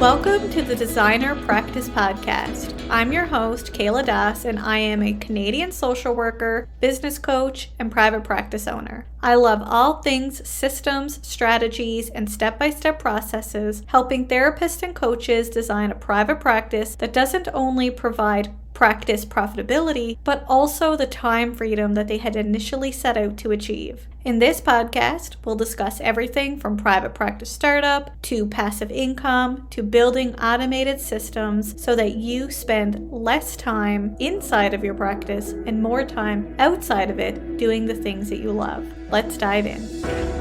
Welcome to the Designer Practice Podcast. I'm your host, Kayla Das, and I am a Canadian social worker, business coach, and private practice owner. I love all things systems, strategies, and step-by-step processes, helping therapists and coaches design a private practice that doesn't only provide practice profitability, but also the time freedom that they had initially set out to achieve. In this podcast, we'll discuss everything from private practice startup to passive income to building automated systems so that you spend less time inside of your practice and more time outside of it doing the things that you love. Let's dive in.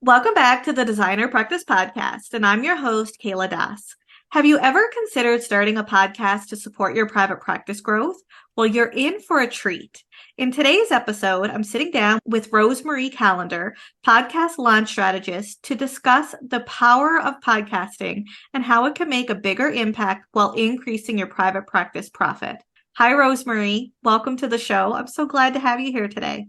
Welcome back to the Designer Practice Podcast, and I'm your host, Kayla Das. Have you ever considered starting a podcast to support your private practice growth? Well, you're in for a treat. In today's episode, I'm sitting down with Rosemarie Callender, podcast launch strategist, to discuss the power of podcasting and how it can make a bigger impact while increasing your private practice profit. Hi, Rosemarie. Welcome to the show. I'm so glad to have you here today.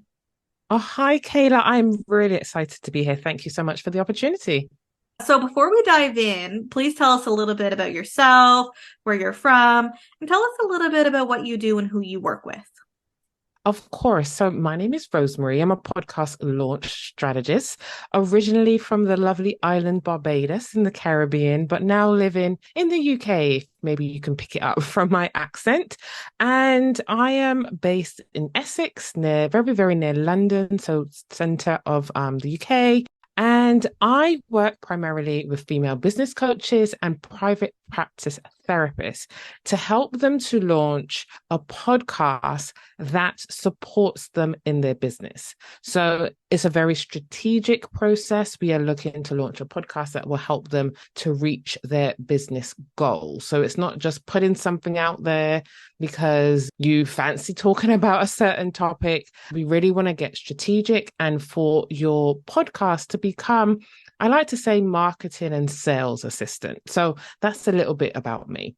Oh, hi, Kayla. I'm really excited to be here. Thank you so much for the opportunity. So before we dive in, please tell us a little bit about yourself, where you're from, and tell us a little bit about what you do and who you work with. Of course. So my name is Rosemarie. I'm a podcast launch strategist, originally from the lovely island Barbados in the Caribbean, but now living in the UK. Maybe you can pick it up from my accent. And I am based in Essex, very, very near London, so centre of the UK. And I work primarily with female business coaches and private practice therapists to help them to launch a podcast that supports them in their business. So it's a very strategic process. We are looking to launch a podcast that will help them to reach their business goals. So it's not just putting something out there because you fancy talking about a certain topic. We really want to get strategic, and for your podcast to become, I like to say, marketing and sales assistant. So that's a little bit about me.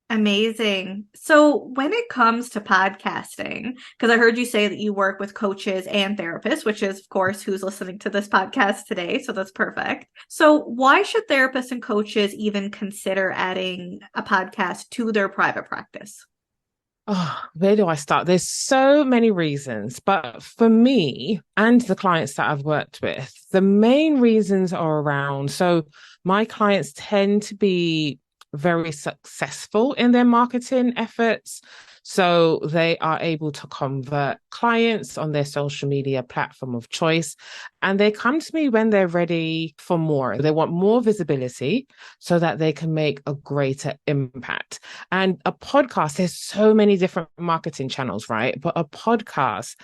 Amazing. So when it comes to podcasting, because I heard you say that you work with coaches and therapists, which is, of course, who's listening to this podcast today. So that's perfect. So why should therapists and coaches even consider adding a podcast to their private practice? Oh, where do I start? There's so many reasons, but for me and the clients that I've worked with, the main reasons are around. So my clients tend to be very successful in their marketing efforts. So they are able to convert clients on their social media platform of choice. And they come to me when they're ready for more. They want more visibility so that they can make a greater impact. And a podcast, there's so many different marketing channels, right? But a podcast,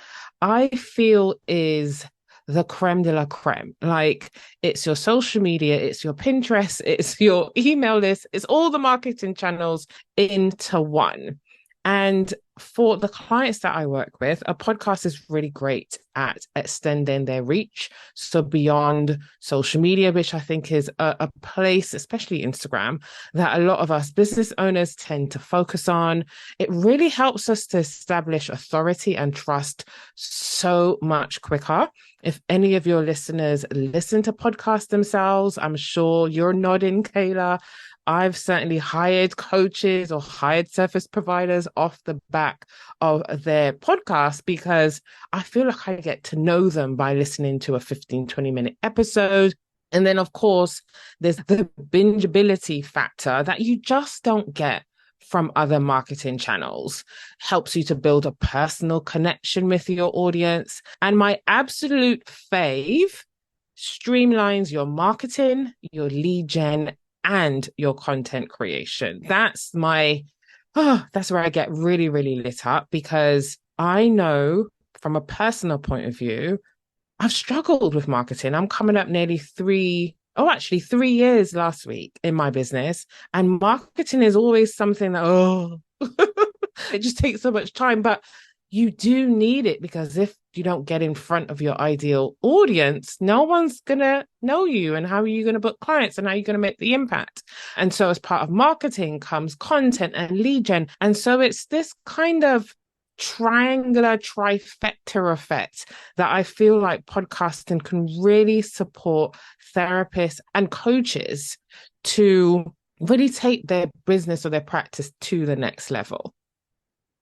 I feel, is the creme de la creme. Like, it's your social media, it's your Pinterest, it's your email list, it's all the marketing channels into one. And for the clients that I work with, a podcast is really great at extending their reach. So beyond social media, which I think is a place, especially Instagram, that a lot of us business owners tend to focus on. It really helps us to establish authority and trust so much quicker. If any of your listeners listen to podcasts themselves, I'm sure you're nodding, Kayla. I've certainly hired coaches or hired service providers off the back of their podcast because I feel like I get to know them by listening to a 15-20 minute episode. And then, of course, there's the bingeability factor that you just don't get from other marketing channels. Helps you to build a personal connection with your audience. And my absolute fave, streamlines your marketing, your lead gen, and your content creation. That's where I get really, really lit up, because I know from a personal point of view, I've struggled with marketing. I'm coming up nearly 3 years last week in my business. And marketing is always something that, it just takes so much time. But you do need it, because if you don't get in front of your ideal audience, no one's going to know you. And how are you going to book clients, and how are you going to make the impact? And so as part of marketing comes content and lead gen. And so it's this kind of triangular trifecta effect that I feel like podcasting can really support therapists and coaches to really take their business or their practice to the next level.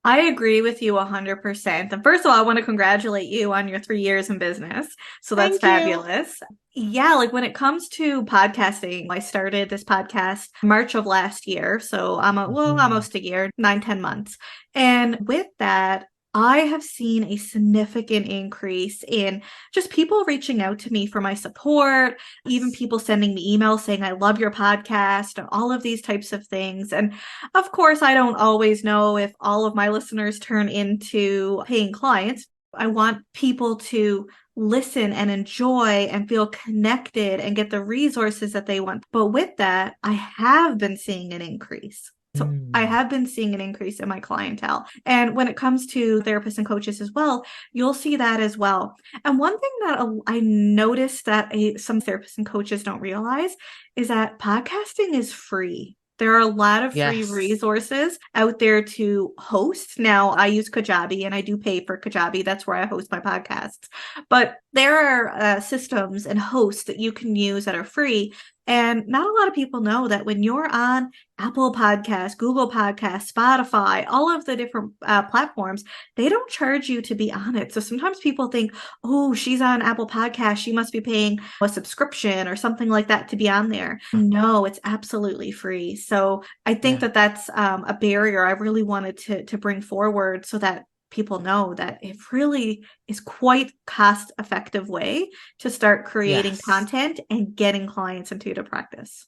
I agree with you 100%. And first of all, I want to congratulate you on your 3 years in business. So that's Thank you. fabulous. Yeah, like when it comes to podcasting, I started this podcast March of last year. So Mhm. almost a year, 9, 10 months. And with that, I have seen a significant increase in just people reaching out to me for my support, even people sending me emails saying, I love your podcast, and all of these types of things. And of course, I don't always know if all of my listeners turn into paying clients. I want people to listen and enjoy and feel connected and get the resources that they want. But with that, I have been seeing an increase. So I Mm. have been seeing an increase in my clientele. And when it comes to therapists and coaches as well, you'll see that as well. And one thing that I noticed that some therapists and coaches don't realize is that podcasting is free. There are a lot of free Yes. resources out there to host. Now, I use Kajabi and I do pay for Kajabi. That's where I host my podcasts. But there are systems and hosts that you can use that are free. And not a lot of people know that when you're on Apple Podcasts, Google Podcasts, Spotify, all of the different platforms, they don't charge you to be on it. So sometimes people think, oh, she's on Apple Podcasts, she must be paying a subscription or something like that to be on there. No, it's absolutely free. So I think Yeah. that that's a barrier I really wanted to bring forward so that people know that it really is quite cost effective way to start creating Yes. content and getting clients into the practice.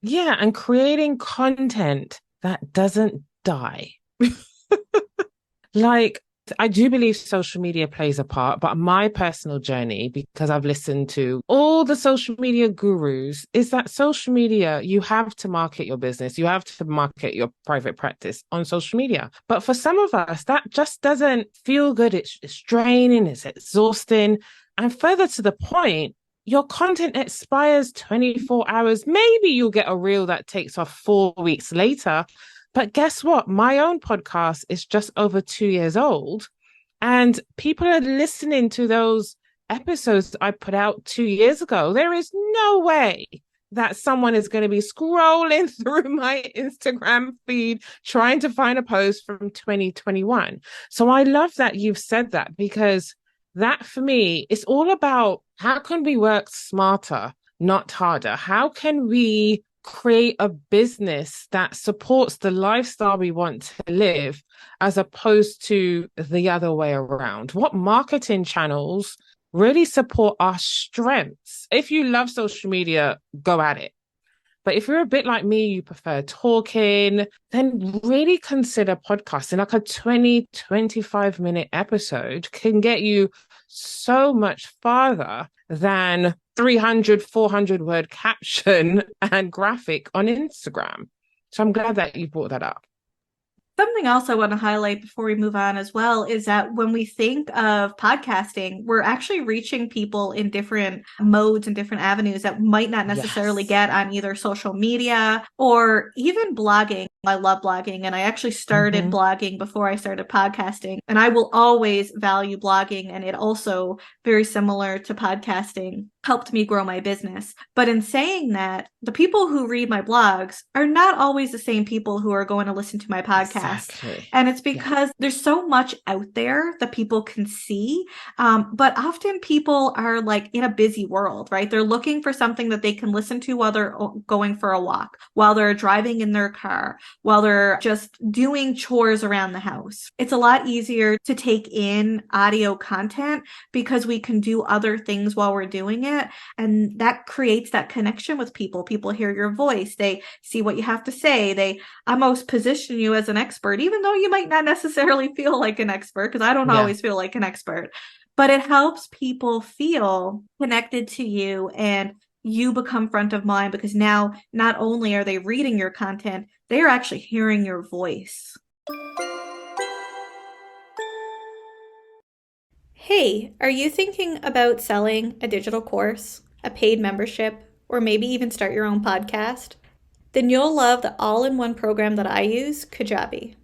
Yeah. And creating content that doesn't die. Like, I do believe social media plays a part, but my personal journey, because I've listened to all the social media gurus, is that social media, you have to market your business, you have to market your private practice on social media. But for some of us, that just doesn't feel good. It's draining, it's exhausting. And further to the point, your content expires 24 hours. Maybe you'll get a reel that takes off 4 weeks later. But guess what? My own podcast is just over 2 years old, and people are listening to those episodes I put out 2 years ago. There is no way that someone is going to be scrolling through my Instagram feed trying to find a post from 2021. So I love that you've said that, because that for me is all about how can we work smarter, not harder? How can we create a business that supports the lifestyle we want to live, as opposed to the other way around? What marketing channels really support our strengths? If you love social media, go at it. But if you're a bit like me, you prefer talking, then really consider podcasting. Like a 20, 25 minute episode can get you so much farther than 300, 400 word caption and graphic on Instagram. So I'm glad that you brought that up. Something else I want to highlight before we move on as well is that when we think of podcasting, we're actually reaching people in different modes and different avenues that might not necessarily Yes. get on either social media or even blogging. I love blogging, and I actually started Mm-hmm. blogging before I started podcasting, and I will always value blogging, and it also very similar to podcasting helped me grow my business. But in saying that, the people who read my blogs are not always the same people who are going to listen to my podcast. Exactly. And it's Yeah. because there's so much out there that people can see. But often people are like in a busy world, right? They're looking for something that they can listen to while they're going for a walk, while they're driving in their car, while they're just doing chores around the house. It's a lot easier to take in audio content because we can do other things while we're doing it. And that creates that connection with people. People hear your voice, they see what you have to say, they almost position you as an expert, even though you might not necessarily feel like an expert, because I don't Yeah. always feel like an expert. But it helps people feel connected to you, and you become front of mind because now not only are they reading your content, they are actually hearing your voice. Hey, are you thinking about selling a digital course, a paid membership, or maybe even start your own podcast? Then you'll love the all in one program that I use, Kajabi.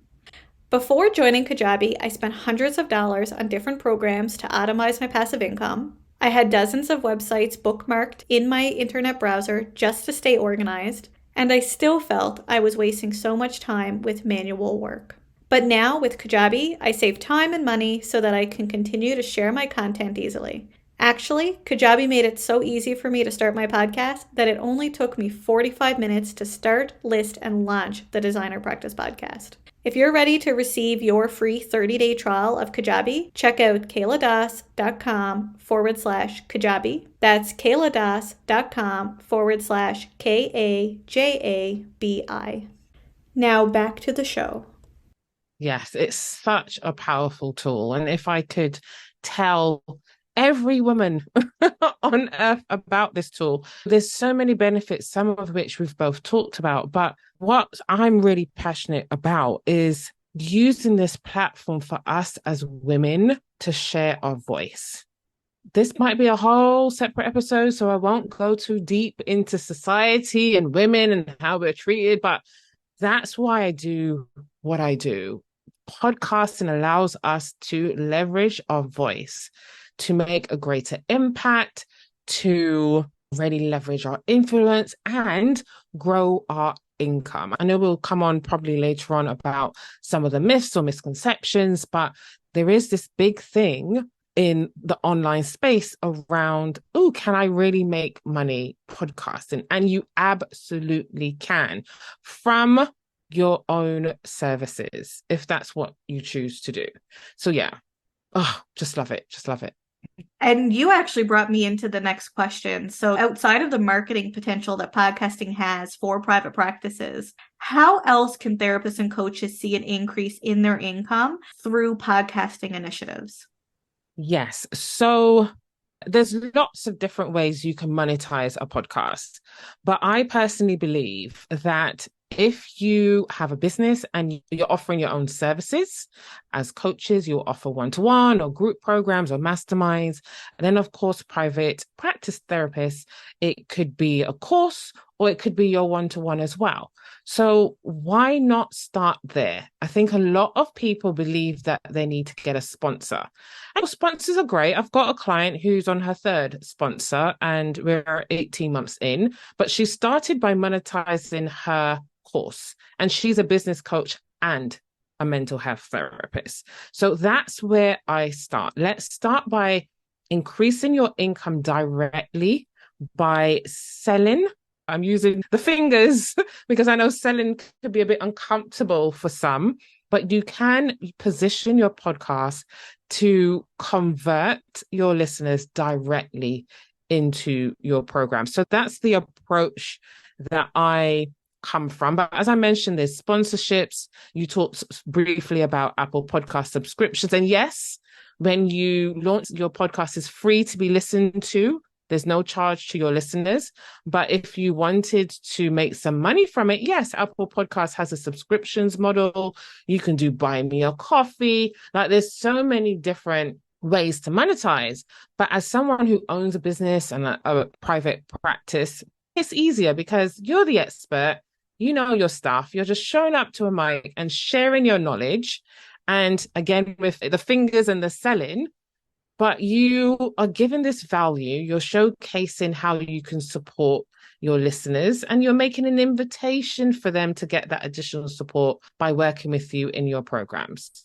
Before joining Kajabi, I spent hundreds of dollars on different programs to automize my passive income. I had dozens of websites bookmarked in my internet browser just to stay organized, and I still felt I was wasting so much time with manual work. But now with Kajabi, I save time and money so that I can continue to share my content easily. Actually, Kajabi made it so easy for me to start my podcast that it only took me 45 minutes to start, list, and launch the Designer Practice Podcast. If you're ready to receive your free 30-day trial of Kajabi, check out kayladas.com/Kajabi. That's kayladas.com/KAJABI. Now back to the show. Yes, it's such a powerful tool. And if I could tell every woman on earth about this tool, there's so many benefits, some of which we've both talked about. But what I'm really passionate about is using this platform for us as women to share our voice. This might be a whole separate episode, so I won't go too deep into society and women and how we're treated, but that's why I do what I do. Podcasting allows us to leverage our voice to make a greater impact, to really leverage our influence and grow our income. I know we'll come on probably later on about some of the myths or misconceptions, but there is this big thing in the online space around, oh, can I really make money podcasting? And you absolutely can from your own services, if that's what you choose to do. So yeah, oh, just love it. Just love it. And you actually brought me into the next question. So, outside of the marketing potential that podcasting has for private practices, how else can therapists and coaches see an increase in their income through podcasting initiatives? Yes. So there's lots of different ways you can monetize a podcast. But I personally believe that if you have a business and you're offering your own services as coaches, you'll offer one-to-one or group programs or masterminds. And then, of course, private practice therapists, it could be a course or it could be your one-to-one as well. So why not start there? I think a lot of people believe that they need to get a sponsor. And sponsors are great. I've got a client who's on her third sponsor and we're 18 months in, but she started by monetizing her course and she's a business coach and a mental health therapist. So that's where I start. Let's start by increasing your income directly by selling. I'm using the fingers because I know selling could be a bit uncomfortable for some, but you can position your podcast to convert your listeners directly into your program. So that's the approach that I come from. But as I mentioned, there's sponsorships. You talked briefly about Apple Podcast subscriptions. And yes, when you launch your podcast, is free to be listened to. There's no charge to your listeners. But if you wanted to make some money from it, yes, Apple Podcasts has a subscriptions model. You can do buy me a coffee. Like there's so many different ways to monetize. But as someone who owns a business and a private practice, it's easier because you're the expert. You know your stuff. You're just showing up to a mic and sharing your knowledge. And again, with the fingers and the selling, but you are given this value, you're showcasing how you can support your listeners, and you're making an invitation for them to get that additional support by working with you in your programs.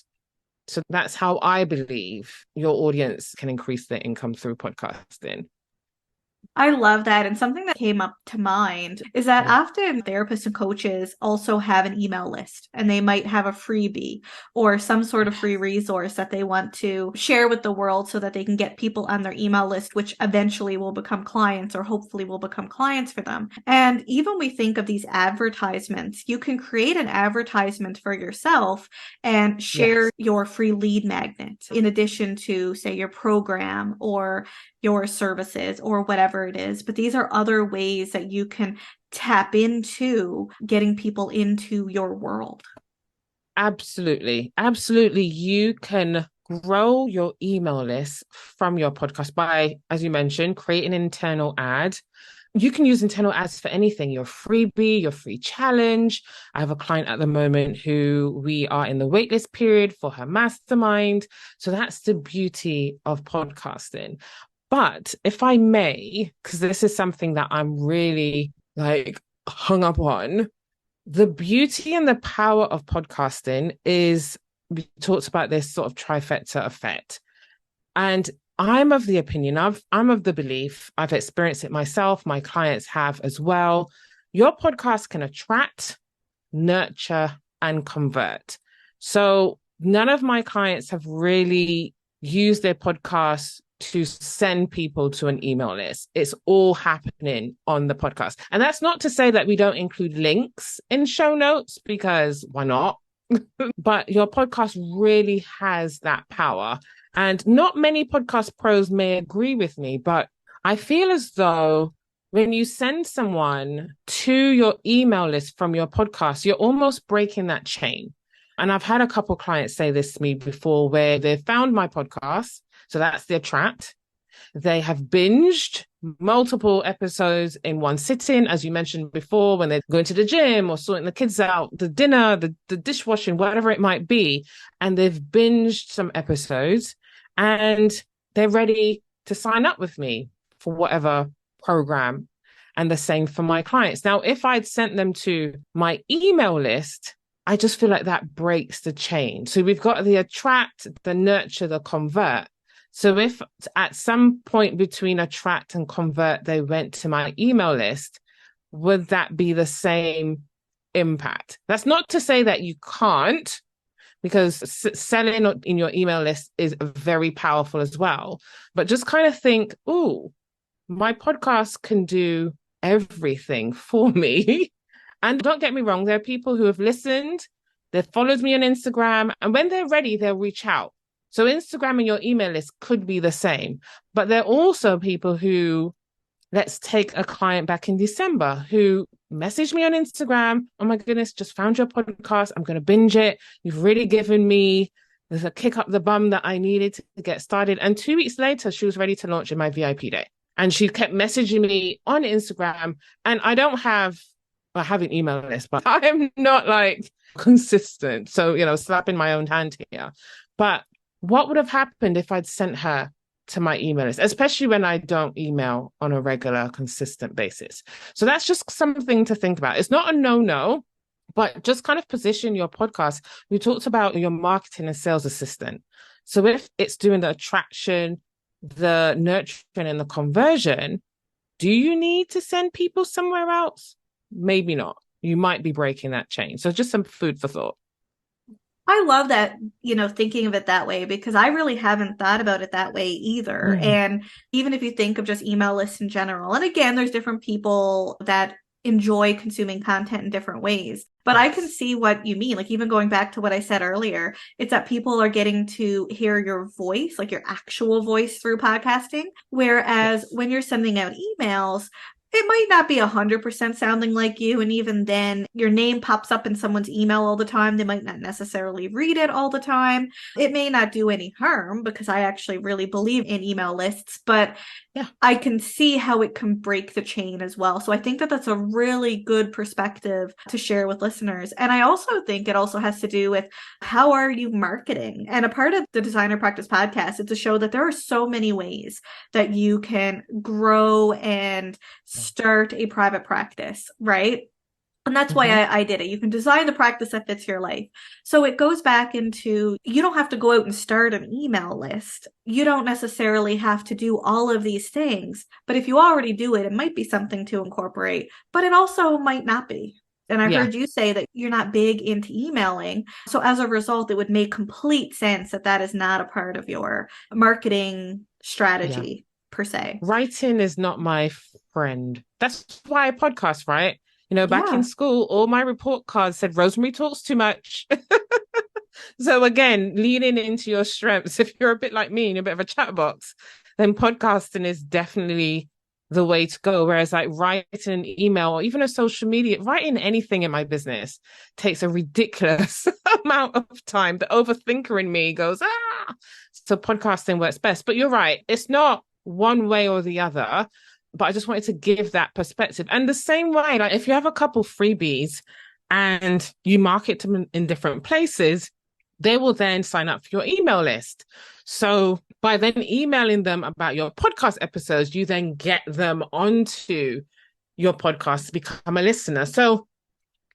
So that's how I believe your audience can increase their income through podcasting. I love that. And something that came up to mind is that often therapists and coaches also have an email list and they might have a freebie or some sort of free resource that they want to share with the world so that they can get people on their email list, which eventually will become clients or hopefully will become clients for them. And even we think of these advertisements, you can create an advertisement for yourself and share your free lead magnet in addition to, say, your program or your services or whatever it is. But these are other ways that you can tap into getting people into your world. Absolutely. Absolutely. You can grow your email list from your podcast by, as you mentioned, creating an internal ad. You can use internal ads for anything, your freebie, your free challenge. I have a client at the moment who we are in the waitlist period for her mastermind. So that's the beauty of podcasting. But if I may, because this is something that I'm really like hung up on, the beauty and the power of podcasting is we talked about this sort of trifecta effect. And I'm of the opinion, I'm of the belief, I've experienced it myself, my clients have as well. Your podcast can attract, nurture, and convert. So none of my clients have really used their podcast to send people to an email list. It's all happening on the podcast. And that's not to say that we don't include links in show notes, because why not? But your podcast really has that power. And not many podcast pros may agree with me, but I feel as though when you send someone to your email list from your podcast, you're almost breaking that chain. And I've had a couple clients say this to me before where they've found my podcast. So that's the attract. They have binged multiple episodes in one sitting, as you mentioned before, when they're going to the gym or sorting the kids out, the dinner, the dishwashing, whatever it might be. And they've binged some episodes and they're ready to sign up with me for whatever program. And the same for my clients. Now, if I'd sent them to my email list, I just feel like that breaks the chain. So we've got the attract, the nurture, the convert. So if at some point between attract and convert, they went to my email list, would that be the same impact? That's not to say that you can't, because selling in your email list is very powerful as well. But just kind of think, oh, my podcast can do everything for me. And don't get me wrong, there are people who have listened, they've followed me on Instagram, and when they're ready, they'll reach out. So Instagram and your email list could be the same. But there are also people who, let's take a client back in December who messaged me on Instagram. Oh my goodness, just found your podcast. I'm going to binge it. You've really given me the kick up the bum that I needed to get started. And 2 weeks later, she was ready to launch in my VIP day. And she kept messaging me on Instagram. And I have an email list, but I'm not like consistent. So, slapping my own hand here. But what would have happened if I'd sent her to my email list, especially when I don't email on a regular, consistent basis? So that's just something to think about. It's not a no, but just kind of position your podcast. We talked about your marketing and sales assistant. So if it's doing the attraction, the nurturing, and the conversion, do you need to send people somewhere else? Maybe not. You might be breaking that chain. So just some food for thought. I love that, thinking of it that way, because I really haven't thought about it that way either. And even if you think of just email lists in general, and again, there's different people that enjoy consuming content in different ways. But I can see what you mean. Like, even going back to what I said earlier, it's that people are getting to hear your voice, like your actual voice through podcasting. Whereas when you're sending out emails, it might not be 100% sounding like you. And even then, your name pops up in someone's email all the time. They might not necessarily read it all the time. It may not do any harm, because I actually really believe in email lists, but yeah, I can see how it can break the chain as well. So I think that that's a really good perspective to share with listeners. And I also think it also has to do with, how are you marketing? And a part of the Designer Practice podcast is to show that there are so many ways that you can grow and start a private practice, right? And that's why I did it. You can design the practice that fits your life. So it goes back into, you don't have to go out and start an email list. You don't necessarily have to do all of these things. But if you already do it, it might be something to incorporate, but it also might not be. And I've heard you say that you're not big into emailing. So as a result, it would make complete sense that that is not a part of your marketing strategy per se. Writing is not my friend. That's why I podcast, right? Back in school, all my report cards said Rosemarie talks too much. So again, leaning into your strengths. If you're a bit like me and you're a bit of a chatterbox, then podcasting is definitely the way to go. Whereas like writing an email or even a social media, writing anything in my business takes a ridiculous amount of time. The overthinker in me goes, ah. So podcasting works best. But you're right. It's not one way or the other. But I just wanted to give that perspective. And the same way, like if you have a couple freebies and you market them in different places, they will then sign up for your email list. So by then emailing them about your podcast episodes, you then get them onto your podcast to become a listener. So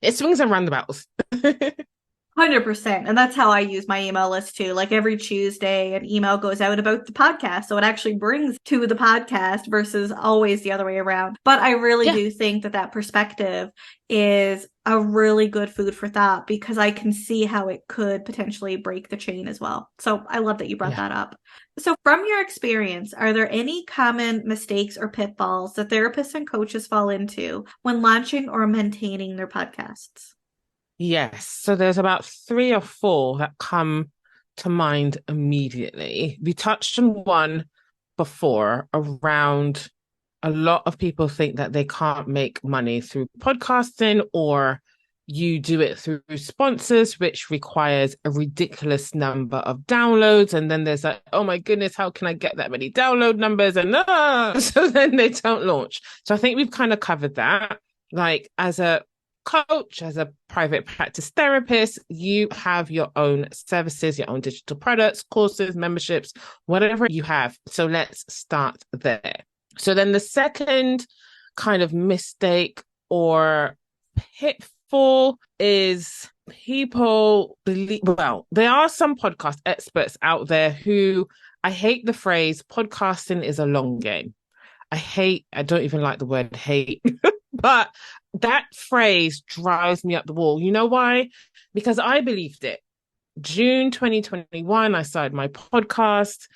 it swings and roundabouts. 100%. And that's how I use my email list too. Like every Tuesday, an email goes out about the podcast. So it actually brings to the podcast versus always the other way around. But I really do think that that perspective is a really good food for thought because I can see how it could potentially break the chain as well. So I love that you brought that up. So from your experience, are there any common mistakes or pitfalls that therapists and coaches fall into when launching or maintaining their podcasts? Yes. So there's about 3 or 4 that come to mind immediately. We touched on one before around a lot of people think that they can't make money through podcasting or you do it through sponsors, which requires a ridiculous number of downloads. And then there's like, oh my goodness, how can I get that many download numbers? And so then they don't launch. So I think we've kind of covered that. Like as a coach, as a private practice therapist, you have your own services, your own digital products, courses, memberships, whatever you have. So let's start there. So then the second kind of mistake or pitfall is people believe, well, there are some podcast experts out there who I hate the phrase podcasting is a long game. I don't even like the word hate, but that phrase drives me up the wall. You know why? Because I believed it. June 2021, I started my podcast.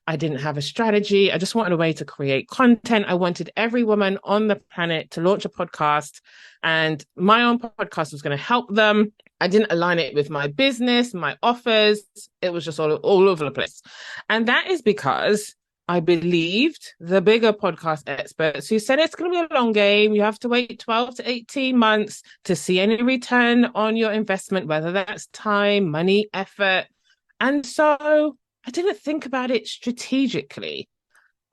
I didn't have a strategy. I just wanted a way to create content. I wanted every woman on the planet to launch a podcast, and my own podcast was going to help them. I didn't align it with my business, my offers. It was just all over the place. And that is because I believed the bigger podcast experts who said it's going to be a long game. You have to wait 12 to 18 months to see any return on your investment, whether that's time, money, effort. And so I didn't think about it strategically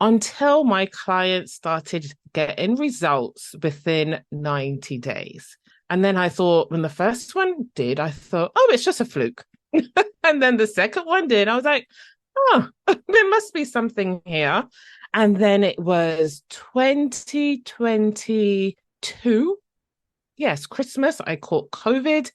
until my clients started getting results within 90 days. And then I thought, when the first one did, I thought, oh, it's just a fluke. And then the second one did. I was like, oh, there must be something here. And then it was 2022. Yes, Christmas. I caught COVID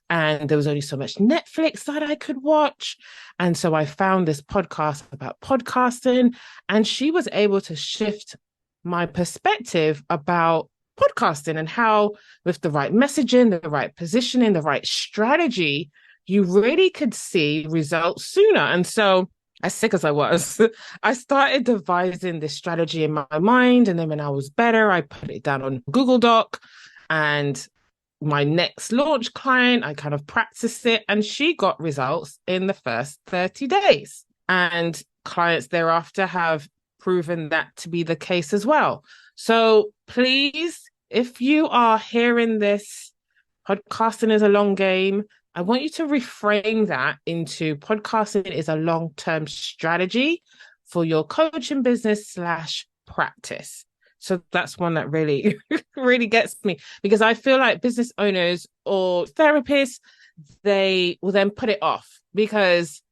and there was only so much Netflix that I could watch. And so I found this podcast about podcasting, and she was able to shift my perspective about podcasting and how with the right messaging, the right positioning, the right strategy, you really could see results sooner. And so as sick as I was, I started devising this strategy in my mind. And then when I was better, I put it down on Google Doc, and my next launch client, I kind of practiced it, and she got results in the first 30 days. And clients thereafter have proven that to be the case as well. So please, if you are hearing this, podcasting is a long game, I want you to reframe that into podcasting is a long-term strategy for your coaching business / practice. So that's one that really, really gets me, because I feel like business owners or therapists, they will then put it off because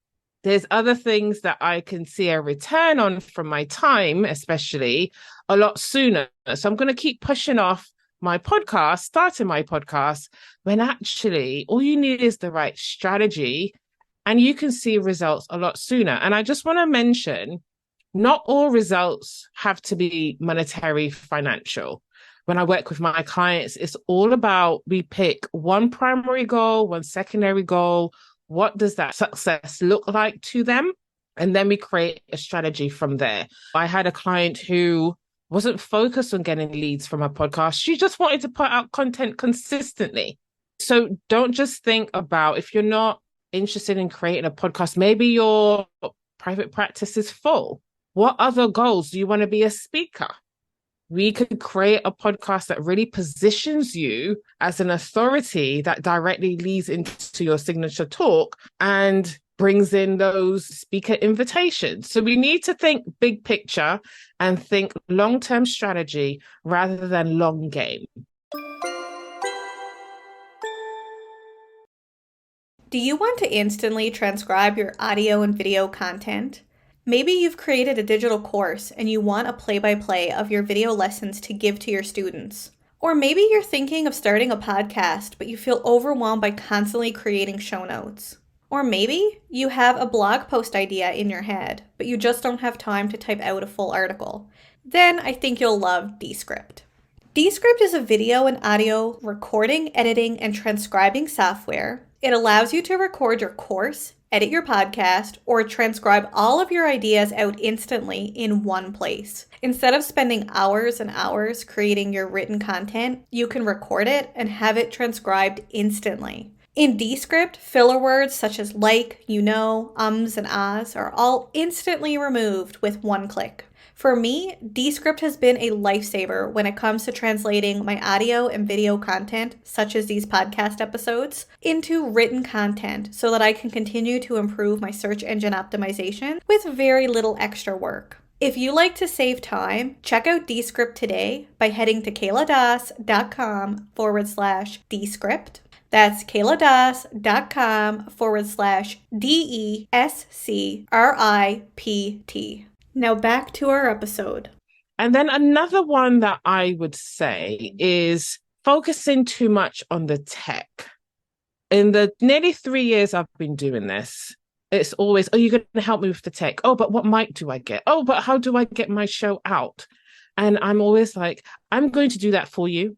there's other things that I can see a return on from my time, especially a lot sooner. So I'm going to keep pushing off my podcast, starting my podcast, when actually all you need is the right strategy and you can see results a lot sooner. And I just want to mention, not all results have to be monetary, financial. When I work with my clients, it's all about, we pick one primary goal, one secondary goal. What does that success look like to them? And then we create a strategy from there. I had a client who wasn't focused on getting leads from her podcast. She just wanted to put out content consistently. So don't just think about, if you're not interested in creating a podcast, maybe your private practice is full. What other goals? Do you want to be a speaker? We could create a podcast that really positions you as an authority that directly leads into your signature talk and brings in those speaker invitations. So we need to think big picture and think long-term strategy rather than long game. Do you want to instantly transcribe your audio and video content? Maybe you've created a digital course and you want a play-by-play of your video lessons to give to your students. Or maybe you're thinking of starting a podcast, but you feel overwhelmed by constantly creating show notes. Or maybe you have a blog post idea in your head, but you just don't have time to type out a full article. Then I think you'll love Descript. Descript is a video and audio recording, editing, and transcribing software. It allows you to record your course, edit your podcast, or transcribe all of your ideas out instantly in one place. Instead of spending hours and hours creating your written content, you can record it and have it transcribed instantly. In Descript, filler words such as like, you know, ums, and ahs are all instantly removed with one click. For me, Descript has been a lifesaver when it comes to translating my audio and video content, such as these podcast episodes, into written content so that I can continue to improve my search engine optimization with very little extra work. If you like to save time, check out Descript today by heading to kayladas.com/Descript. That's kayladas.com/DESCRIPT. Now back to our episode. And then another one that I would say is focusing too much on the tech. In the nearly 3 years I've been doing this, it's always, oh, you're going to help me with the tech. Oh, but what mic do I get? Oh, but how do I get my show out? And I'm always like, I'm going to do that for you.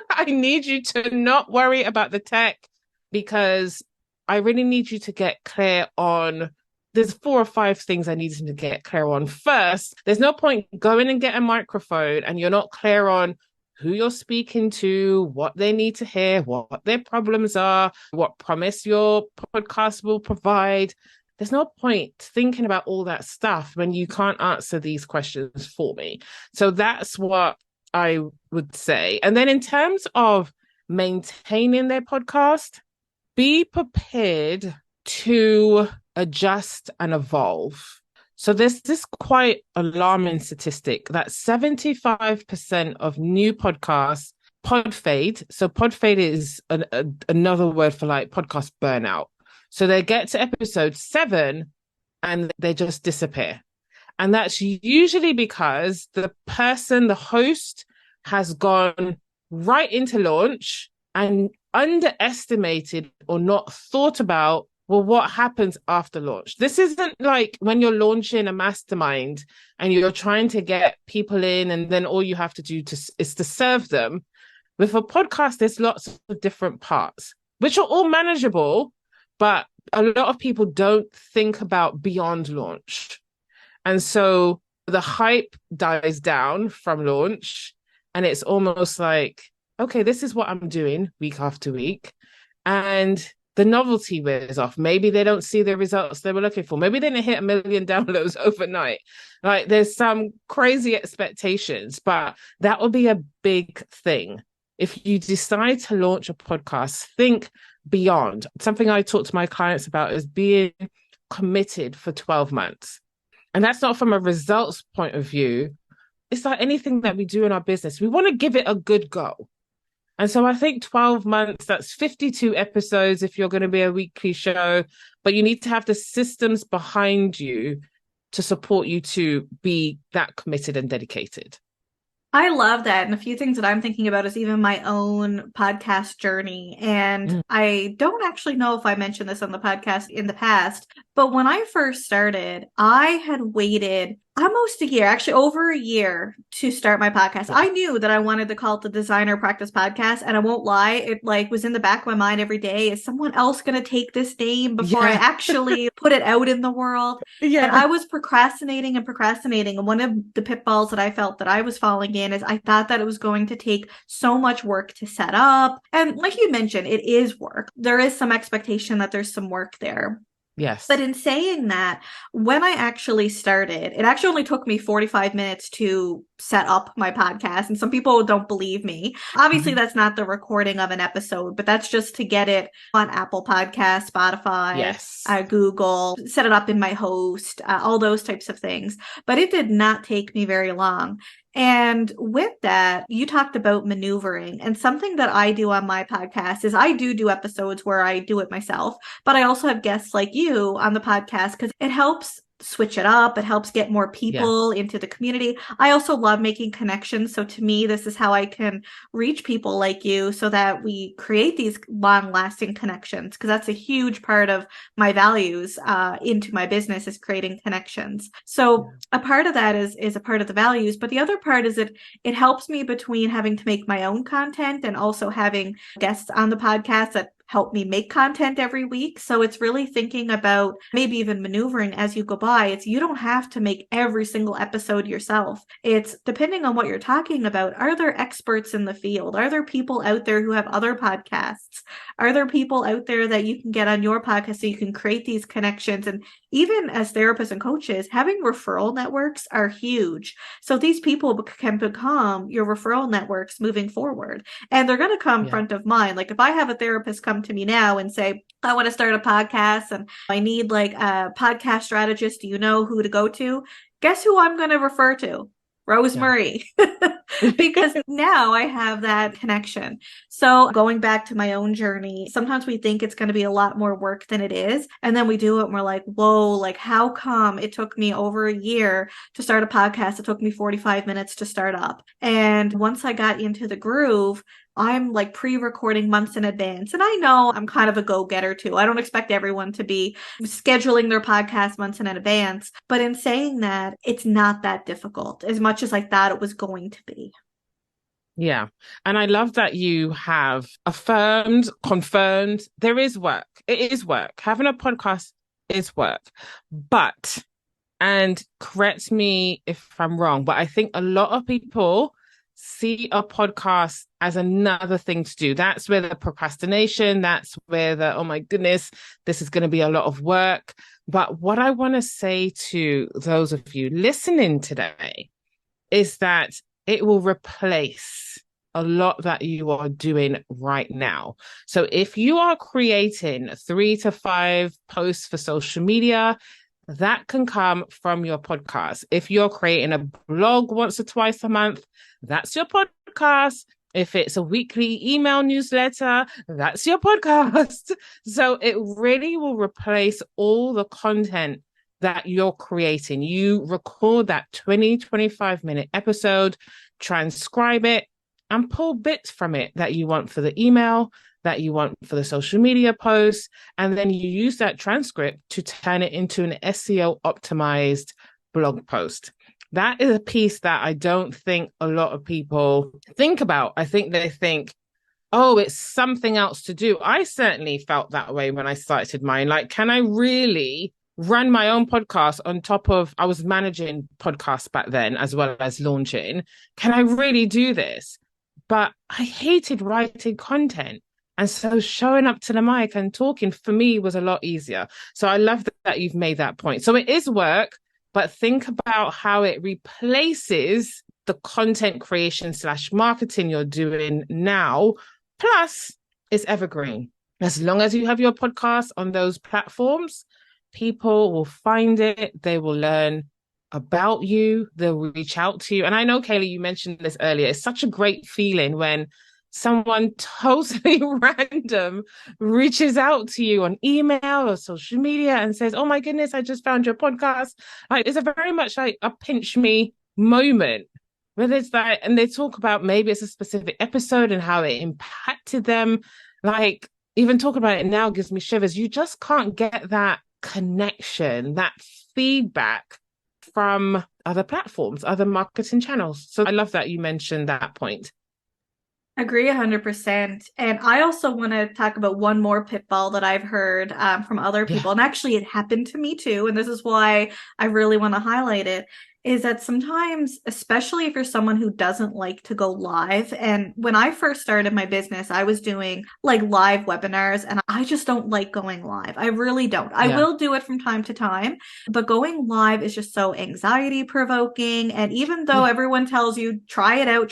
I need you to not worry about the tech because I really need you to get clear on, there's 4 or 5 things I need to get clear on. First, there's no point going and get a microphone and you're not clear on who you're speaking to, what they need to hear, what their problems are, what promise your podcast will provide. There's no point thinking about all that stuff when you can't answer these questions for me. So that's what I would say. And then in terms of maintaining their podcast, be prepared to adjust and evolve. So there's this quite alarming statistic that 75% of new podcasts pod fade. So pod fade is another word for like podcast burnout. So they get to episode 7 and they just disappear. And that's usually because the host has gone right into launch and underestimated or not thought about, well, what happens after launch? This isn't like when you're launching a mastermind and you're trying to get people in and then all you have to do is to serve them. With a podcast, there's lots of different parts, which are all manageable, but a lot of people don't think about beyond launch. And so the hype dies down from launch and it's almost like, okay, this is what I'm doing week after week. And the novelty wears off. Maybe they don't see the results they were looking for. Maybe they didn't hit 1 million downloads overnight. Like there's some crazy expectations, but that will be a big thing. If you decide to launch a podcast, think beyond. Something I talk to my clients about is being committed for 12 months. And that's not from a results point of view. It's like anything that we do in our business. We want to give it a good go. And so I think 12 months, that's 52 episodes if you're going to be a weekly show, but you need to have the systems behind you to support you to be that committed and dedicated. I love that. And a few things that I'm thinking about is even my own podcast journey. And I don't actually know if I mentioned this on the podcast in the past, but when I first started, I had waited almost a year, actually over a year to start my podcast. I knew that I wanted to call it the Designer Practice Podcast. And I won't lie, it like was in the back of my mind every day. Is someone else going to take this name before I actually put it out in the world? Yeah. And I was procrastinating. And one of the pitfalls that I felt that I was falling in is I thought that it was going to take so much work to set up. And like you mentioned, it is work. There is some expectation that there's some work there. Yes. But in saying that, when I actually started, it actually only took me 45 minutes to set up my podcast. And some people don't believe me. Obviously, that's not the recording of an episode, but that's just to get it on Apple Podcasts, Spotify, Yes. Google, set it up in my host, all those types of things. But it did not take me very long. And with that, you talked about maneuvering. And something that I do on my podcast is I do episodes where I do it myself, but I also have guests like you on the podcast because it helps switch it up. It helps get more Yeah. people into the community. I also love making connections. So to me, this is how I can reach people like you so that we create these long lasting connections. Because that's a huge part of my values into my business is creating connections. So a part of that is a part of the values, but the other part is it helps me between having to make my own content and also having guests on the podcast that help me make content every week. So it's really thinking about maybe even maneuvering as you go by. It's you don't have to make every single episode yourself. It's depending on what you're talking about. Are there experts in the field? Are there people out there who have other podcasts? Are there people out there that you can get on your podcast so you can create these connections? And even as therapists and coaches, having referral networks are huge. So these people can become your referral networks moving forward. And they're going to come Yeah. front of mind. Like if I have a therapist come to me now and say, I want to start a podcast and I need like a podcast strategist. Do you know who to go to? Guess who I'm going to refer to? Rosemarie. Because now I have that connection. So going back to my own journey, sometimes we think it's going to be a lot more work than it is. And then we do it and we're like, whoa, like how come it took me over a year to start a podcast? It took me 45 minutes to start up. And once I got into the groove, I'm like pre-recording months in advance. And I know I'm kind of a go-getter too. I don't expect everyone to be scheduling their podcast months in advance. But in saying that, it's not that difficult as much as I thought it was going to be. Yeah. And I love that you have affirmed, confirmed there is work. It is work. Having a podcast is work. But, and correct me if I'm wrong, but I think a lot of people see a podcast as another thing to do. That's where the procrastination, that's where the, oh my goodness, this is going to be a lot of work. But what I want to say to those of you listening today is that it will replace a lot that you are doing right now. So if you are creating 3 to 5 posts for social media, that can come from your podcast. If you're creating a blog once or twice a month, that's your podcast. If it's a weekly email newsletter, that's your podcast. So it really will replace all the content that you're creating. You record that 25-minute episode, transcribe it, and pull bits from it that you want for the email, that you want for the social media posts, and then you use that transcript to turn it into an SEO optimized blog post. That is a piece that I don't think a lot of people think about. I think they think, oh, it's something else to do. I certainly felt that way when I started mine. Like, can I really run my own podcast on top of, I was managing podcasts back then as well as launching. Can I really do this? But I hated writing content. And so showing up to the mic and talking for me was a lot easier. So I love that you've made that point. So it is work, but think about how it replaces the content creation / marketing you're doing now. Plus, it's evergreen. As long as you have your podcast on those platforms, people will find it. They will learn about you. They'll reach out to you. And I know, Kaylee, you mentioned this earlier. It's such a great feeling when someone totally random reaches out to you on email or social media and says, oh my goodness, I just found your podcast. Like, it's a very much like a pinch me moment where there's that, and they talk about maybe it's a specific episode and how it impacted them. Like, even talking about it now gives me shivers. You just can't get that connection, that feedback from other platforms, other marketing channels. So I love that you mentioned that point. Agree 100%. And I also want to talk about one more pitfall that I've heard from other people. And actually, it happened to me too. And this is why I really want to highlight it. is that sometimes, especially if you're someone who doesn't like to go live, and when I first started my business, I was doing like live webinars, and I just don't like going live. I really don't. I Yeah. will do it from time to time, but going live is just so anxiety provoking. And even though Yeah. everyone tells you, try it out,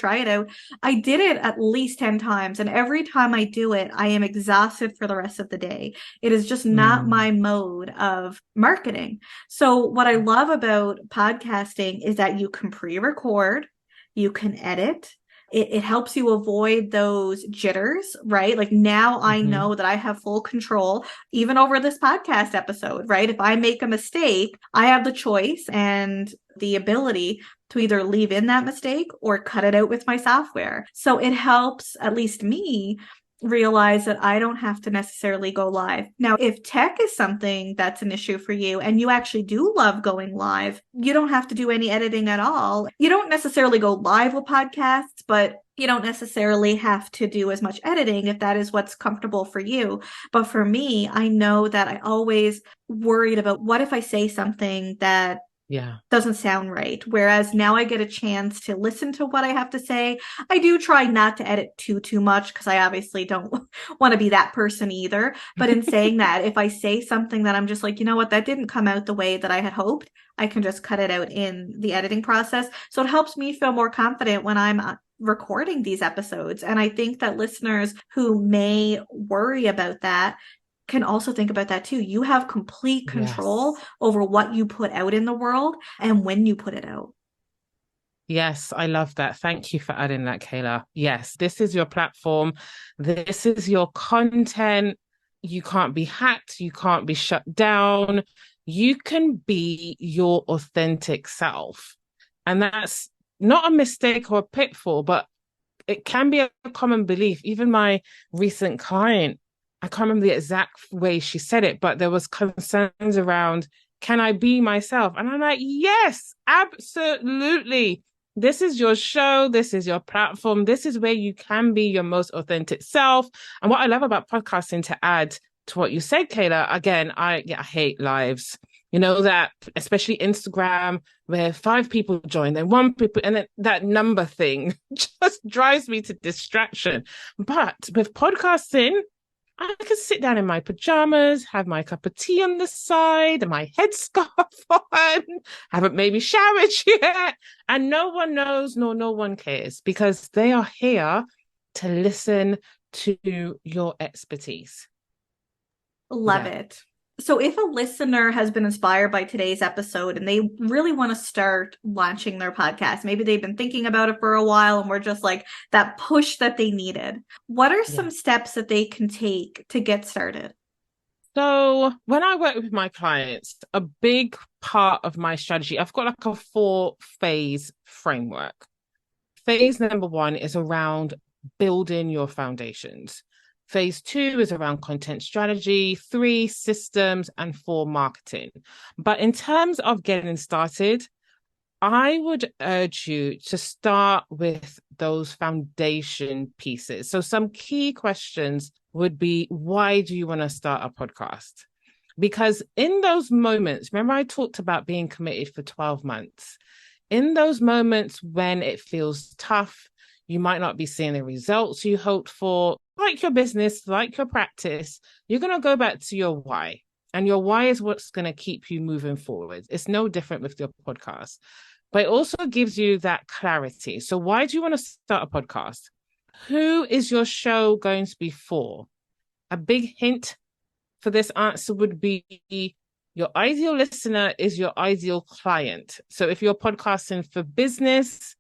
I did it at least 10 times. And every time I do it, I am exhausted for the rest of the day. It is just not Mm, my mode of marketing. So, what I love about podcasting is that you can pre record, you can edit. It helps you avoid those jitters, right? Like now I hmm know that I have full control, even over this podcast episode, right? If I make a mistake, I have the choice and the ability to either leave in that mistake or cut it out with my software. So it helps, at least me, realize that I don't have to necessarily go live. Now, if tech is something that's an issue for you and you actually do love going live, you don't have to do any editing at all. You don't necessarily go live with podcasts, but you don't necessarily have to do as much editing if that is what's comfortable for you. But for me, I know that I always worried about what if I say something that Yeah. doesn't sound right. Whereas now I get a chance to listen to what I have to say. I do try not to edit too much because I obviously don't want to be that person either. But in saying that, if I say something that I'm just like, you know what, that didn't come out the way that I had hoped, I can just cut it out in the editing process. So it helps me feel more confident when I'm recording these episodes. And I think that listeners who may worry about that can also think about that too. You have complete control Yes. over what you put out in the world and when you put it out. Yes, I love that. Thank you for adding that, Kayla. Yes, this is your platform. This is your content. You can't be hacked. You can't be shut down. You can be your authentic self. And that's not a mistake or a pitfall, but it can be a common belief. Even my recent client, I can't remember the exact way she said it, but there was concerns around, can I be myself? And I'm like, yes, absolutely. This is your show. This is your platform. This is where you can be your most authentic self. And what I love about podcasting, to add to what you said, Kayla, again, I hate lives. You know that, especially Instagram, where 5 people join, then 1 people, and then that number thing just drives me to distraction. But with podcasting, I can sit down in my pajamas, have my cup of tea on the side, and my headscarf on, haven't maybe showered yet, and no one knows, nor no one cares, because they are here to listen to your expertise. Love Yeah. it. So, if a listener has been inspired by today's episode and they really want to start launching their podcast, maybe they've been thinking about it for a while and we're just like that push that they needed, what are some Yeah. steps that they can take to get started? So when I work with my clients, a big part of my strategy, I've got like a 4 phase framework. Phase number 1 is around building your foundations. Phase 2 is around content strategy, 3 systems, and 4 marketing. But in terms of getting started, I would urge you to start with those foundation pieces. So, some key questions would be, why do you want to start a podcast? Because in those moments, remember I talked about being committed for 12 months. In those moments when it feels tough, you might not be seeing the results you hoped for, like your business, like your practice, you're going to go back to your why. And your why is what's going to keep you moving forward. It's no different with your podcast, but it also gives you that clarity. So, why do you want to start a podcast? Who is your show going to be for? A big hint for this answer would be, your ideal listener is your ideal client. So, if you're podcasting for business,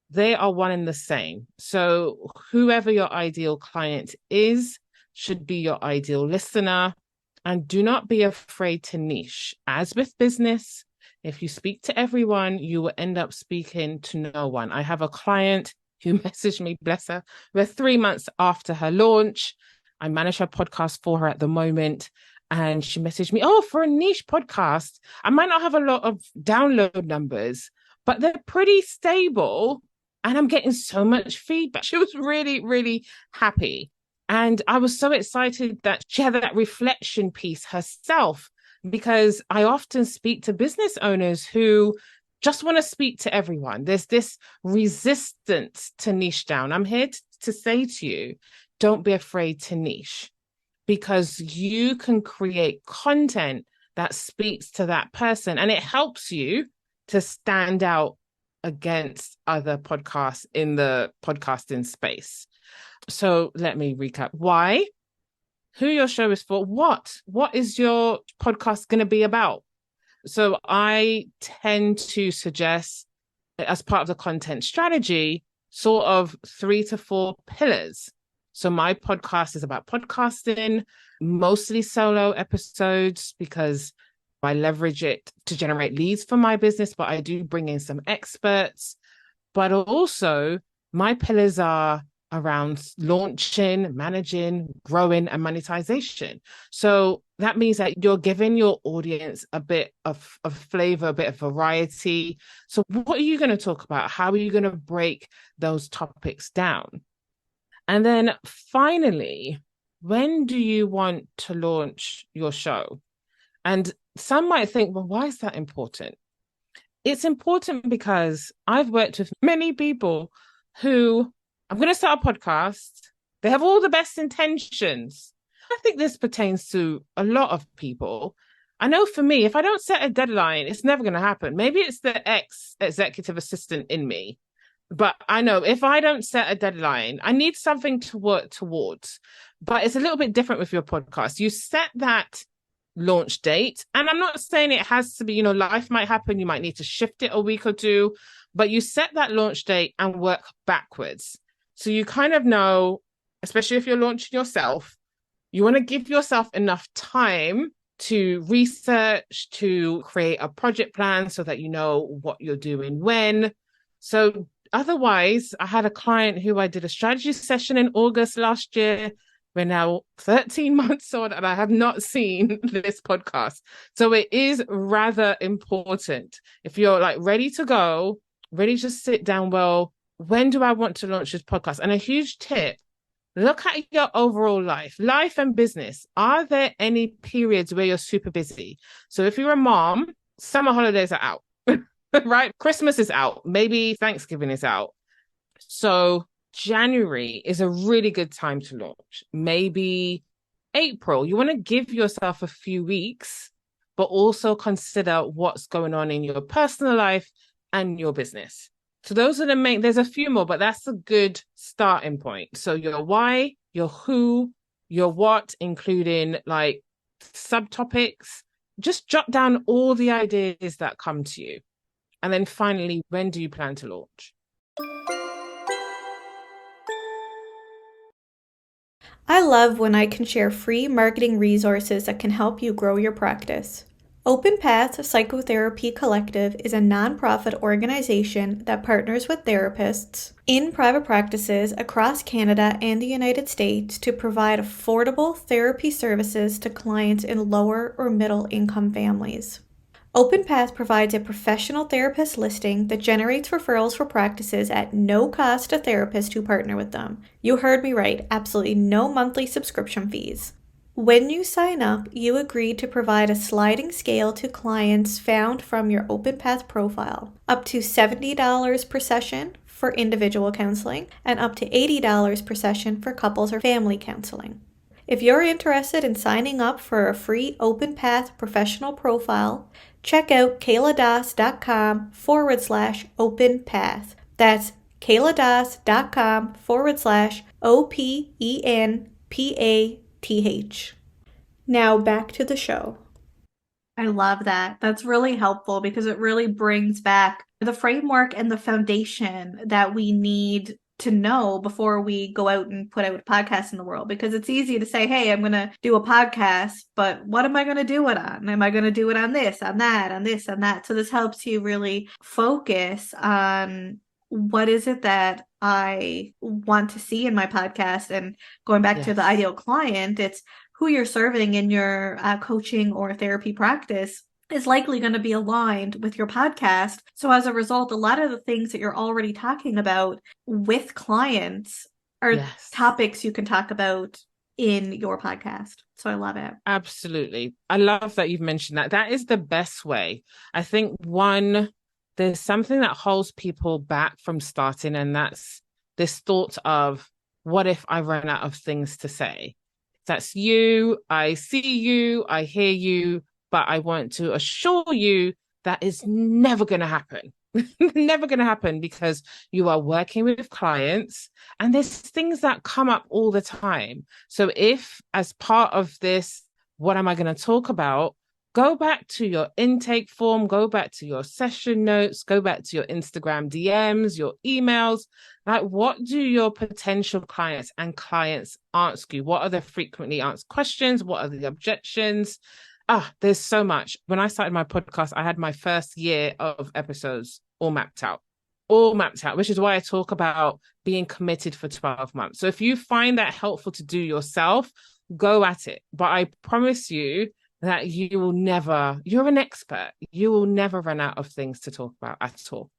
they are one and the same. So, whoever your ideal client is should be your ideal listener. And do not be afraid to niche. As with business, if you speak to everyone, you will end up speaking to no one. I have a client who messaged me, bless her, we're 3 months after her launch. I manage her podcast for her at the moment. And she messaged me, oh, for a niche podcast, I might not have a lot of download numbers, but they're pretty stable. And I'm getting so much feedback. She was really, really happy. And I was so excited that she had that reflection piece herself, because I often speak to business owners who just want to speak to everyone. There's this resistance to niche down. I'm here to say to you, don't be afraid to niche, because you can create content that speaks to that person, and it helps you to stand out against other podcasts in the podcasting space. So let me recap. Why? Who your show is for? What is your podcast going to be about? So I tend to suggest, as part of the content strategy, sort of 3 to 4 pillars. So my podcast is about podcasting, mostly solo episodes, because I leverage it to generate leads for my business, but I do bring in some experts. But also, my pillars are around launching, managing, growing, and monetization. So that means that you're giving your audience a bit of flavor, a bit of variety. So what are you going to talk about? How are you going to break those topics down? And then finally, when do you want to launch your show? And some might think, well, why is that important? It's important because I've worked with many people who, I'm going to start a podcast. They have all the best intentions. I think this pertains to a lot of people. I know for me, if I don't set a deadline, it's never going to happen. Maybe it's the executive assistant in me. But I know if I don't set a deadline, I need something to work towards. But it's a little bit different with your podcast. You set that launch date. And I'm not saying it has to be, life might happen. You might need to shift it a week or two, but you set that launch date and work backwards. So you kind of know, especially if you're launching yourself, you want to give yourself enough time to research, to create a project plan so that you know what you're doing when. So otherwise, I had a client who I did a strategy session in August last year. We're now 13 months on and I have not seen this podcast. So it is rather important. If you're like ready to go, ready to sit down, well, when do I want to launch this podcast? And a huge tip, look at your overall life and business. Are there any periods where you're super busy? So if you're a mom, summer holidays are out, right? Christmas is out. Maybe Thanksgiving is out. So January is a really good time to launch. Maybe April. You want to give yourself a few weeks, but also consider what's going on in your personal life and your business. So those are the main, there's a few more, but that's a good starting point. So your why, your who, your what, including like subtopics. Just jot down all the ideas that come to you. And then finally, when do you plan to launch? I love when I can share free marketing resources that can help you grow your practice. Open Path Psychotherapy Collective is a nonprofit organization that partners with therapists in private practices across Canada and the United States to provide affordable therapy services to clients in lower or middle income families. OpenPath provides a professional therapist listing that generates referrals for practices at no cost to therapists who partner with them. You heard me right, absolutely no monthly subscription fees. When you sign up, you agree to provide a sliding scale to clients found from your OpenPath profile, up to $70 per session for individual counseling and up to $80 per session for couples or family counseling. If you're interested in signing up for a free OpenPath professional profile, check out kayladas.com/openpath. That's kayladas.com/OPENPATH. Now back to the show. I love that. That's really helpful because it really brings back the framework and the foundation that we need to know before we go out and put out a podcast in the world. Because it's easy to say, hey, I'm going to do a podcast, but what am I going to do it on? Am I going to do it on this, on that, on this, on that? So this helps you really focus on what is it that I want to see in my podcast. And going back to the ideal client, it's who you're serving in your coaching or therapy practice is likely going to be aligned with your podcast. So as a result, a lot of the things that you're already talking about with clients are topics you can talk about in your podcast. So I love it. Absolutely. I love that you've mentioned that. That is the best way. I think one there's something that holds people back from starting, and that's this thought of, what if I run out of things to say? That's you. I see you. I hear you. But I want to assure you that is never going to happen. Never going to happen, because you are working with clients and there's things that come up all the time. So if, as part of this, what am I going to talk about? Go back to your intake form, go back to your session notes, go back to your Instagram DMs, your emails. Like, what do your potential clients ask you? What are the frequently asked questions? What are the objections? There's so much. When I started my podcast, I had my first year of episodes all mapped out, which is why I talk about being committed for 12 months. So if you find that helpful to do yourself, go at it. But I promise you that you're an expert. You will never run out of things to talk about at all.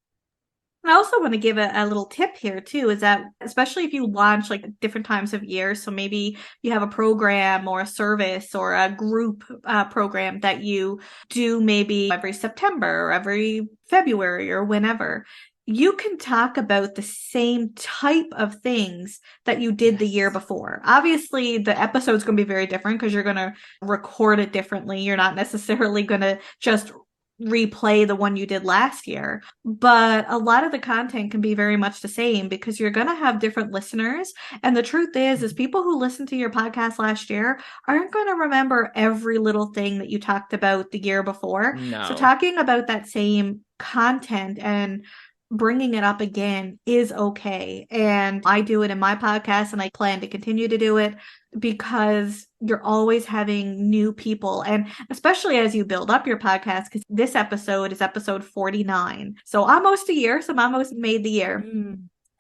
I also want to give a little tip here too, is that especially if you launch like different times of year, so maybe you have a program or a service or a group program that you do maybe every September or every February or whenever, you can talk about the same type of things that you did the year before. Obviously, the episode's going to be very different because you're going to record it differently. You're not necessarily going to just replay the one you did last year, but a lot of the content can be very much the same because you're going to have different listeners. And the truth is people who listened to your podcast last year aren't going to remember every little thing that you talked about the year before. No. So talking about that same content and bringing it up again is okay. And I do it in my podcast and I plan to continue to do it because you're always having new people. And especially as you build up your podcast, because this episode is episode 49. So almost a year. So I'm almost made the year.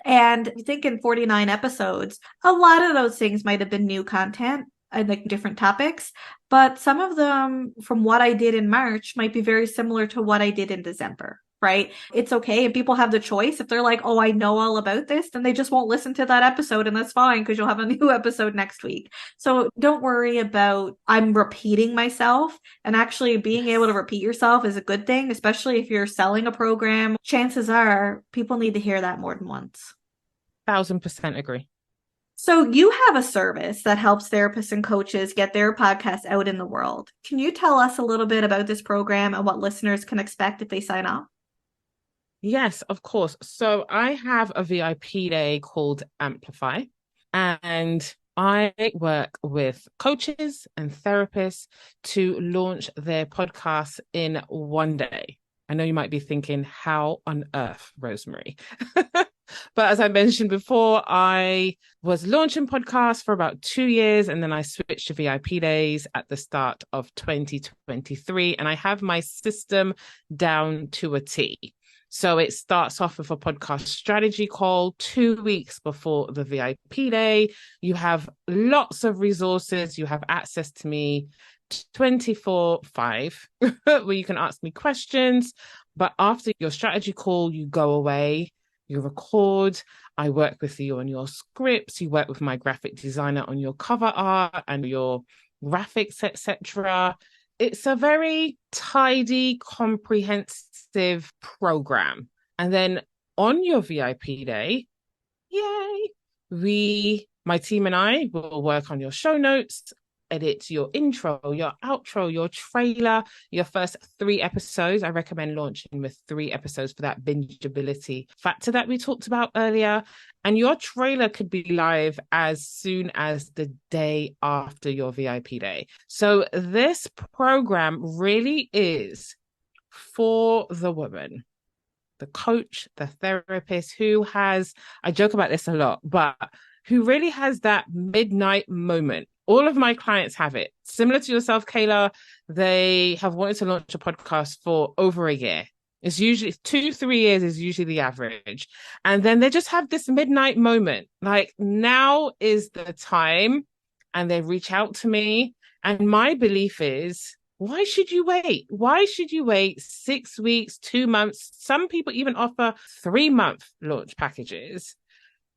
And you think in 49 episodes, a lot of those things might have been new content and like different topics, but some of them from what I did in March might be very similar to what I did in December. Right? It's okay. And people have the choice. If they're like, oh, I know all about this, then they just won't listen to that episode. And that's fine because you'll have a new episode next week. So don't worry about I'm repeating myself. And actually being able to repeat yourself is a good thing, especially if you're selling a program. Chances are people need to hear that more than once. 1,000% agree. So you have a service that helps therapists and coaches get their podcasts out in the world. Can you tell us a little bit about this program and what listeners can expect if they sign up? Yes, of course. So I have a VIP day called Amplify, and I work with coaches and therapists to launch their podcasts in one day. I know you might be thinking, how on earth, Rosemarie? But as I mentioned before, I was launching podcasts for about 2 years, and then I switched to VIP days at the start of 2023, and I have my system down to a T. So it starts off with a podcast strategy call 2 weeks before the VIP day. You have lots of resources. You have access to me 24/5 where you can ask me questions. But after your strategy call, you go away, you record. I work with you on your scripts. You work with my graphic designer on your cover art and your graphics, etc. It's a very tidy, comprehensive program. And then on your VIP day, yay, my team and I will work on your show notes, edit your intro, your outro, your trailer, your first 3 episodes. I recommend launching with 3 episodes for that bingeability factor that we talked about earlier. And your trailer could be live as soon as the day after your VIP day. So this program really is for the woman, the coach, the therapist who has, I joke about this a lot, but who really has that midnight moment. All of my clients have it. Similar to yourself, Kayla, they have wanted to launch a podcast for over a year. It's usually 2-3 years is usually the average. And then they just have this midnight moment. Like, now is the time. And they reach out to me. And my belief is, why should you wait? Why should you wait 6 weeks, 2 months? Some people even offer 3-month launch packages.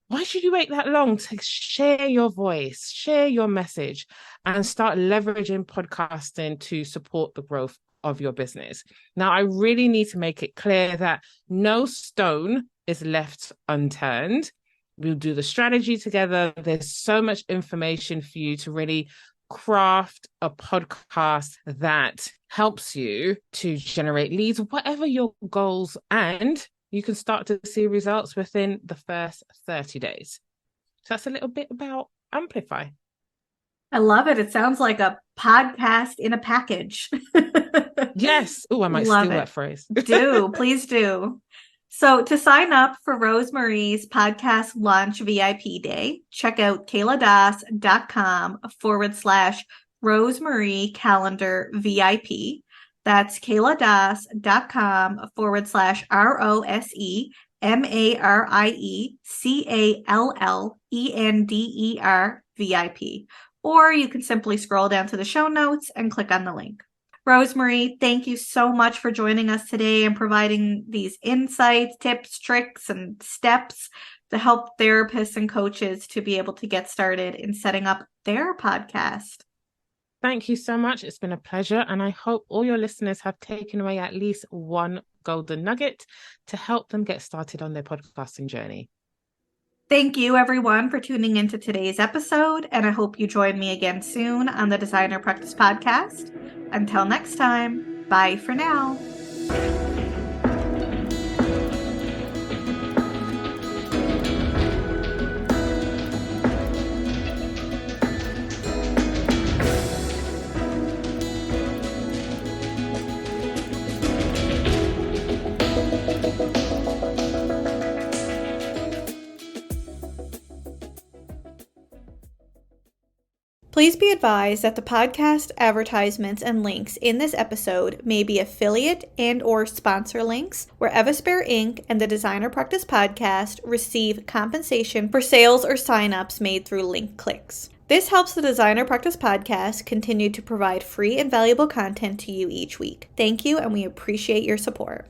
Why should you wait that long to share your voice, share your message, and start leveraging podcasting to support the growth of your business. Now, I really need to make it clear that no stone is left unturned. We'll do the strategy together. There's so much information for you to really craft a podcast that helps you to generate leads, whatever your goals, and you can start to see results within the first 30 days. So that's a little bit about Amplify. I love it. It sounds like a podcast in a package. Yes. Oh, I might Love steal it. that phrase. Please do. So to sign up for Rosemarie's podcast launch VIP day, check out kayladas.com/Rosemarie Callender VIP. That's kayladas.com/ROSEMARIECALLENDER VIP. Or you can simply scroll down to the show notes and click on the link. Rosemarie, thank you so much for joining us today and providing these insights, tips, tricks, and steps to help therapists and coaches to be able to get started in setting up their podcast. Thank you so much. It's been a pleasure. And I hope all your listeners have taken away at least one golden nugget to help them get started on their podcasting journey. Thank you, everyone, for tuning into today's episode, and I hope you join me again soon on the Designer Practice Podcast. Until next time, bye for now. Please be advised that the podcast advertisements and links in this episode may be affiliate and/or sponsor links where Evaspare Inc. and the Designer Practice Podcast receive compensation for sales or signups made through link clicks. This helps the Designer Practice Podcast continue to provide free and valuable content to you each week. Thank you, and we appreciate your support.